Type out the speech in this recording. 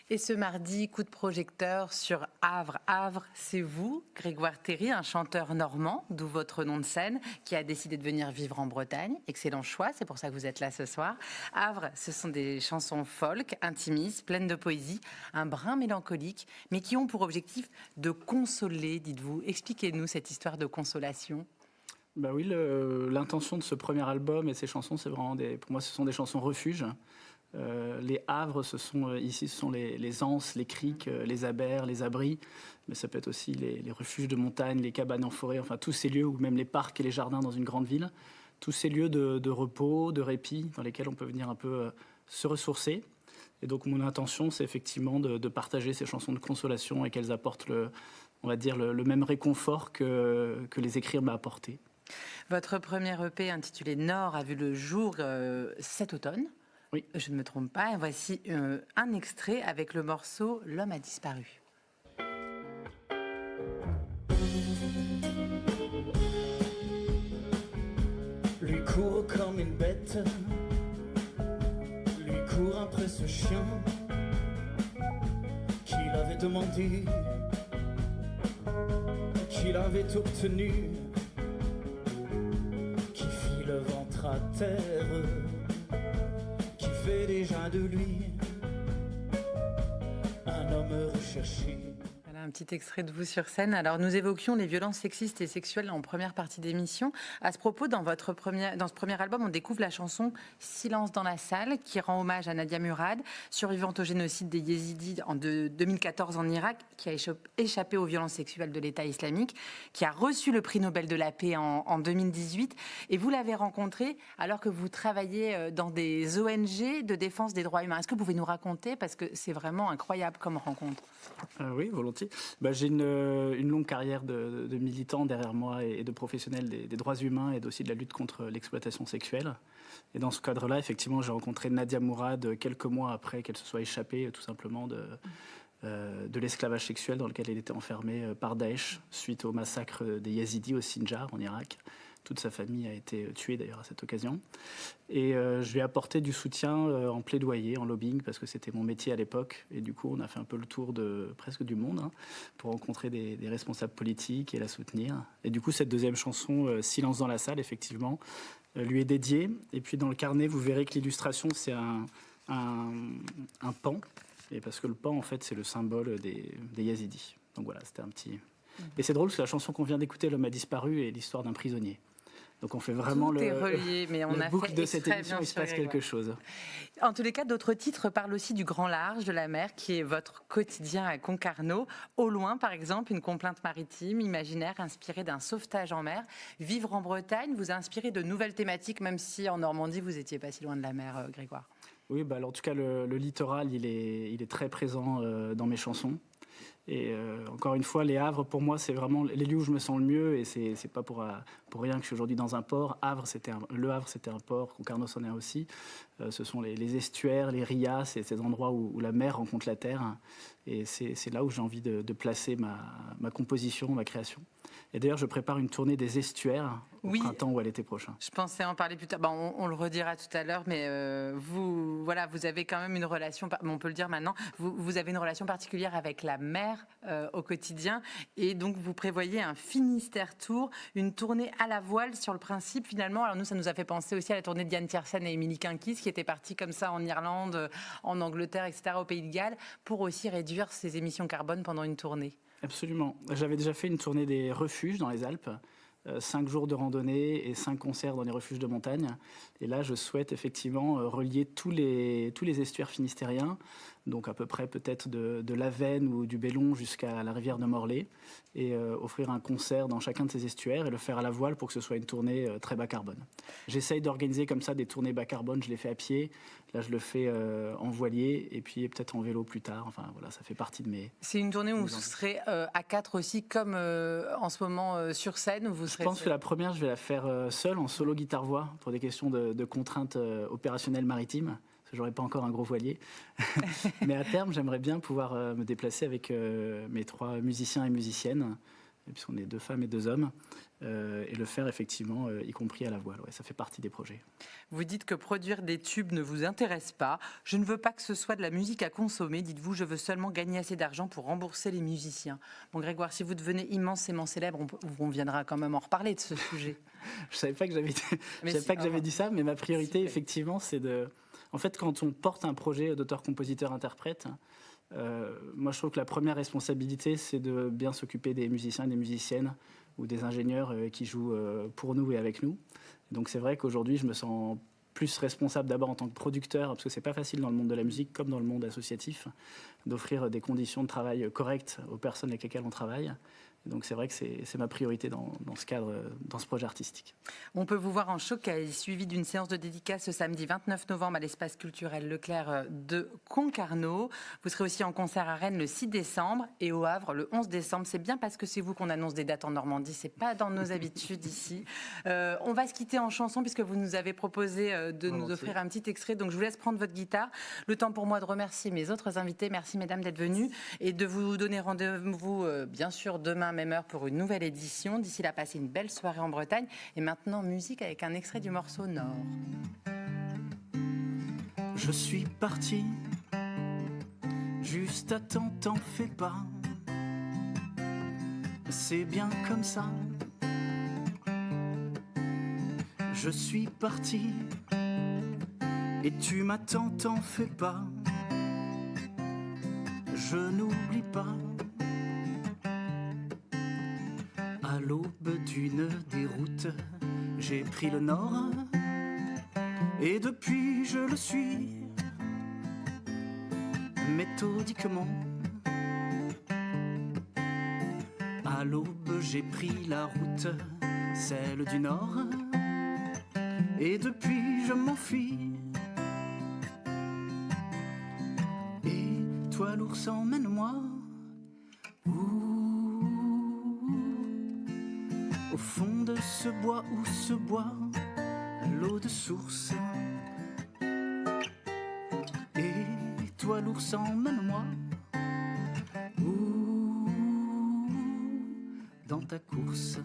Et ce mardi, coup de projecteur sur Havre. Havre, c'est vous, Grégoire Terry, un chanteur normand, d'où votre nom de scène, qui a décidé de venir vivre en Bretagne. Excellent choix, c'est pour ça que vous êtes là ce soir. Havre, ce sont des chansons folk, intimistes, pleines de poésie, un brin mélancolique, mais qui ont pour objectif de consoler, dites-vous. Expliquez-nous cette histoire de consolation. Bah oui, l'intention de ce premier album et ces chansons, c'est vraiment pour moi, ce sont des chansons refuge. Les havres, ici, ce sont les anses, les criques, les abers, les abris, mais ça peut être aussi les refuges de montagne, les cabanes en forêt, enfin tous ces lieux, ou même les parcs et les jardins dans une grande ville, tous ces lieux de repos, de répit, dans lesquels on peut venir un peu se ressourcer. Et donc mon intention, c'est effectivement de partager ces chansons de consolation et qu'elles apportent on va dire le même réconfort que les écrire m'a apporté. Votre premier EP intitulé Nord a vu le jour cet automne. Oui. Je ne me trompe pas. Et voici un extrait avec le morceau L'homme a disparu. Lui court comme une bête, lui court après ce chien qu'il avait demandé, qu'il avait obtenu, qui fit le ventre à terre, qui fait déjà de lui un homme recherché. Voilà un petit extrait de vous sur scène. Alors nous évoquions les violences sexistes et sexuelles en première partie d'émission. À ce propos, dans ce premier album, on découvre la chanson Silence dans la salle, qui rend hommage à Nadia Murad, survivante au génocide des Yézidis en 2014 en Irak, qui a échappé aux violences sexuelles de l'État islamique, qui a reçu le prix Nobel de la paix en 2018. Et vous l'avez rencontré alors que vous travaillez dans des ONG de défense des droits humains. Est-ce que vous pouvez nous raconter, parce que c'est vraiment incroyable comme rencontre? Oui, volontiers. J'ai une longue carrière de militant derrière moi et de professionnel des droits humains et aussi de la lutte contre l'exploitation sexuelle. Et dans ce cadre-là, effectivement, j'ai rencontré Nadia Murad quelques mois après qu'elle se soit échappée tout simplement de l'esclavage sexuel dans lequel elle était enfermée par Daesh suite au massacre des Yazidis au Sinjar en Irak. Toute sa famille a été tuée d'ailleurs à cette occasion. Et je lui ai apporté du soutien en plaidoyer, en lobbying, parce que c'était mon métier à l'époque. Et du coup, on a fait un peu le tour presque du monde pour rencontrer des responsables politiques et la soutenir. Et du coup, cette deuxième chanson, Silence dans la salle, effectivement, lui est dédiée. Et puis dans le carnet, vous verrez que l'illustration, c'est un paon. Et parce que le paon, en fait, c'est le symbole des Yazidis. Donc voilà, c'était un petit... Et c'est drôle parce que la chanson qu'on vient d'écouter, L'homme a disparu, est l'histoire d'un prisonnier. Donc on fait vraiment Tout est relié, mais on a boucle fait de cette exprès, émission, bien il se sûr, passe quelque chose. En tous les cas, d'autres titres parlent aussi du grand large, de la mer, qui est votre quotidien à Concarneau. Au loin, par exemple, une complainte maritime, imaginaire, inspirée d'un sauvetage en mer. Vivre en Bretagne vous a inspiré de nouvelles thématiques, même si en Normandie, vous n'étiez pas si loin de la mer, Grégoire. Oui, alors, en tout cas, le littoral, il est très présent dans mes chansons. Et encore une fois, les havres, pour moi, c'est vraiment les lieux où je me sens le mieux. Et c'est pas pour rien que je suis aujourd'hui dans un port. Le Havre, c'était un port. Concarneau, c'en est un aussi. Ce sont les estuaires, les rias, c'est ces endroits où la mer rencontre la terre. Et c'est là où j'ai envie de placer ma composition, ma création. Et d'ailleurs, je prépare une tournée des estuaires au printemps ou à l'été prochain. Je pensais en parler plus tard. On le redira tout à l'heure, mais vous avez quand même une relation, on peut le dire maintenant, vous avez une relation particulière avec la mer au quotidien. Et donc, vous prévoyez un Finistère Tour, une tournée à la voile sur le principe, finalement. Alors nous, ça nous a fait penser aussi à la tournée de Diane Tiersen et Émilie Kinkis, qui étaient partis comme ça en Irlande, en Angleterre, etc., au Pays de Galles, pour aussi réduire ses émissions carbone pendant une tournée. Absolument. J'avais déjà fait une tournée des refuges dans les Alpes, 5 jours de randonnée et 5 concerts dans les refuges de montagne. Et là, je souhaite effectivement relier tous les estuaires finistériens, donc à peu près peut-être de l'Avesne ou du Bélon jusqu'à la rivière de Morlaix, et offrir un concert dans chacun de ces estuaires et le faire à la voile pour que ce soit une tournée très bas carbone. J'essaye d'organiser comme ça des tournées bas carbone, je les fais à pied, là je le fais en voilier et puis peut-être en vélo plus tard. Enfin voilà, ça fait partie de mes... C'est une tournée où vous serez à 4 aussi, comme en ce moment sur scène, où vous serez... Je pense que la première, je vais la faire seule, en solo guitare-voix, pour des questions de contraintes opérationnelles maritimes. Parce que j'aurais pas encore un gros voilier. Mais à terme, j'aimerais bien pouvoir me déplacer avec mes 3 musiciens et musiciennes puisqu'on est 2 femmes et 2 hommes, et le faire effectivement, y compris à la voile. Ouais, ça fait partie des projets. Vous dites que produire des tubes ne vous intéresse pas. Je ne veux pas que ce soit de la musique à consommer, dites-vous, je veux seulement gagner assez d'argent pour rembourser les musiciens. Bon, Grégoire, si vous devenez immensément célèbre, on viendra quand même en reparler de ce sujet. Je savais pas que j'avais dit ça, mais ma priorité, effectivement, c'est de... En fait, quand on porte un projet d'auteur-compositeur-interprète, moi, je trouve que la première responsabilité, c'est de bien s'occuper des musiciens et des musiciennes ou des ingénieurs qui jouent pour nous et avec nous. Donc, c'est vrai qu'aujourd'hui, je me sens plus responsable d'abord en tant que producteur, parce que c'est pas facile dans le monde de la musique, comme dans le monde associatif, d'offrir des conditions de travail correctes aux personnes avec lesquelles on travaille. Donc c'est vrai que c'est ma priorité dans ce cadre, dans ce projet artistique. On peut vous voir en showcase, suivi d'une séance de dédicace ce samedi 29 novembre à l'espace culturel Leclerc de Concarneau. Vous serez aussi en concert à Rennes le 6 décembre et au Havre le 11 décembre. C'est bien parce que c'est vous qu'on annonce des dates en Normandie, c'est pas dans nos habitudes ici. On va se quitter en chanson puisque vous nous avez proposé de nous offrir un petit extrait. Donc je vous laisse prendre votre guitare. Le temps pour moi de remercier mes autres invités. Merci mesdames d'être venues et de vous donner rendez-vous bien sûr demain même heure pour une nouvelle édition. D'ici là, passez une belle soirée en Bretagne. Et maintenant, musique avec un extrait du morceau Nord. Je suis parti, juste à temps, t'en fais pas. C'est bien comme ça. Je suis parti, et tu m'attends, t'en fais pas. Je n'oublie pas. À l'aube d'une déroute, j'ai pris le nord, et depuis je le suis, méthodiquement. À l'aube j'ai pris la route, celle du nord, et depuis je m'enfuis. Et toi l'ours emmène-moi, au fond de ce bois où se boit l'eau de source. Et toi l'ours emmène-moi dans ta course.